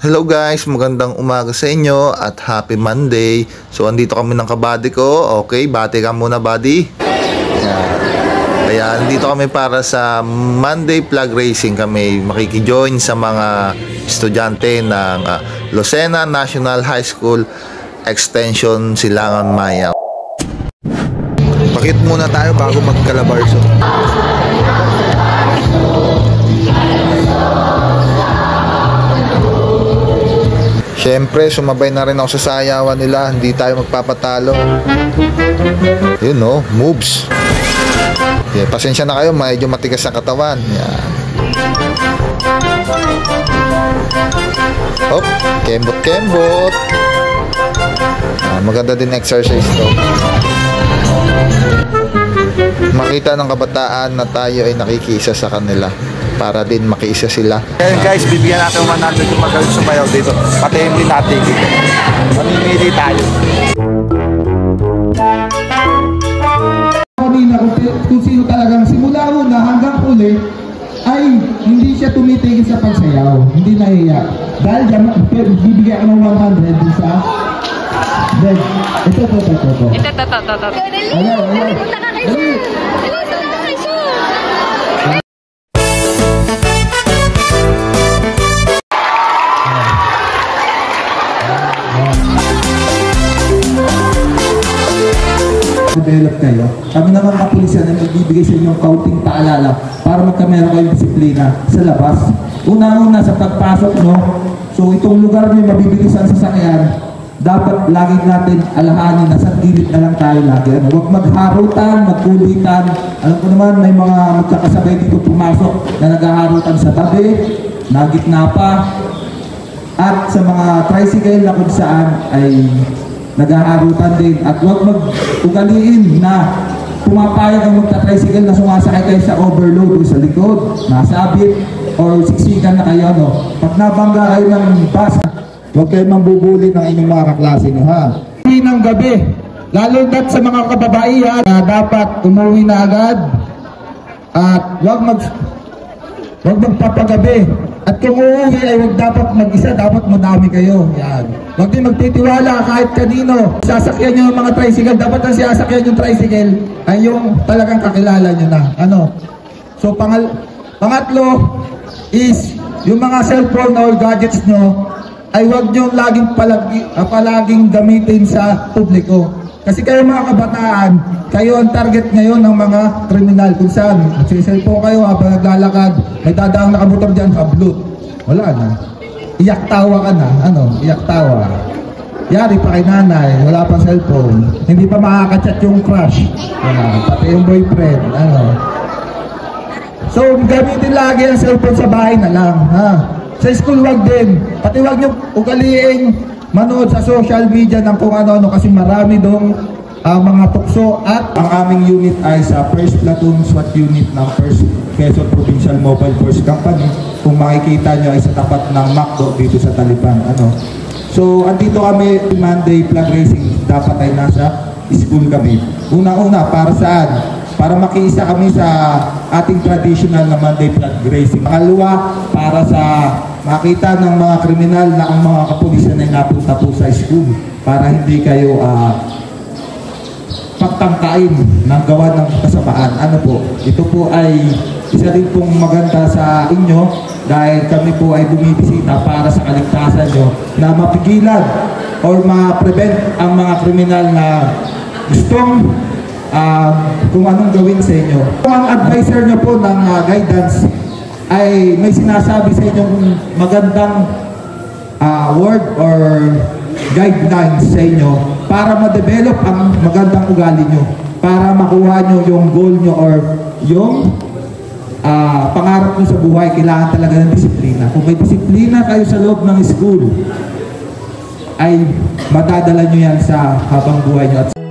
Hello guys, magandang umaga sa inyo at happy Monday. So andito kami ng kabady ko. Okay, bati ka muna buddy. Kaya andito kami para sa Monday Flag Racing. Kami makikijoin sa mga estudyante ng Lucena National High School Extension Silangan Maya. Pakit muna tayo bago magkalabarso. Siyempre, sumabay na rin ako sa sayawan nila. Hindi tayo magpapatalo. Yun no, moves. Yeah, pasensya na kayo, medyo matigas sa katawan. Yan. Hop, kembot-kembot. Maganda din exercise to. Makita ng kabataan na tayo ay nakikiisa sa kanila para din makiisa sila. Ngayon guys, bibigyan natin 100 yung magaling sumayaw dito. Patayin din natin. Mamimili tayo. Kanina kung sino talagang simula una hanggang huli ay hindi siya tumitigil sa pagsayaw. Hindi nahiya. Dahil dyan, bibigyan ka ng 100 din sa then, ito. Ayaw. Dali. Develop kayo. Kami naman kapulisan ay magbibigay sa inyong kaunting paalala para magkamera kayong disiplina sa labas. Una-una sa pagpasok, no? So itong lugar nyo mabibilisan sa sasakyan, dapat lagi natin alahanin na sa gilid na lang tayo lagi. Huwag magharutan, magkulitan. Alam ko naman may mga magkakasabay dito pumasok na naghaharutan sa tabi, na gitna pa, at sa mga tricycle na kung saan ay nag-aarutan din. At huwag mag-ugaliin na pumapayag ang magta-tricycle na sumasakay kayo sa overload o sa likod, nasabit, or siksikan na kayo, no? Pag nabangga kayo ng bus, huwag kayo mambubuli ng inyong mga kaklase nyo, ha? Ng gabi, lalo na sa mga kababaihan na dapat umuwi na agad at huwag magpapagabi. At kung uuwi ay huwag dapat mag-isa, dapat madami kayo. Yan. Huwag din magtitiwala kahit kanino. Sasakyan nyo ng mga tricycle, dapat ang sasakyan yung tricycle ay yung talagang kakilala nyo na. Ano? So pangatlo is yung mga cellphone or gadgets nyo ay huwag nyo palaging gamitin sa publiko. Kasi kayo mga kabataan, kayo ang target ngayon ng mga kriminal. Kung saan, magsiselfone kayo habang naglalakad, may dadaang nakamotor dyan, hablot. Wala na. Iyak tawa ka na. Ano? Iyak tawa. Yari pa kay nanay, wala pang cellphone. Hindi pa makakachat yung crush. Wala. Pati yung boyfriend. Ano? So, gamitin lagi ang cellphone sa bahay na lang. Ha? Sa school wag din. Pati wag nyo ugaliin manood sa social media ng kung ano-ano kasi marami dong mga tukso. At ang aming unit ay sa 1st Platoon SWAT Unit ng 1st Quezon Provincial Mobile Force Company. Kung makikita nyo ay sa tapat ng MacDo dito sa Taliban. Ano? So, andito kami Monday Flag Racing. Dapat ay nasa school kami. Una-una, para saan? Para makiisa kami sa ating traditional na Monday Flag Racing. Pangalawa, para sa makita ng mga kriminal na ang mga kapulisan ay napunta po sa school para hindi kayo pagtangkain ng gawa ng kasamaan. Ano po? Ito po ay isa rin pong maganda sa inyo dahil kami po ay bumibisita para sa kaligtasan nyo na mapigilan or ma-prevent ang mga kriminal na gustong kung anong gawin sa inyo. Kung ang advisor nyo po ng guidance ay may sinasabi sa inyong magandang word or guidelines sa inyo para ma-develop ang magandang ugali nyo, para makuha nyo yung goal nyo or yung pangarap nyo sa buhay, kailangan talaga ng disiplina. Kung may disiplina kayo sa loob ng school, ay madadala nyo yan sa habang buhay nyo.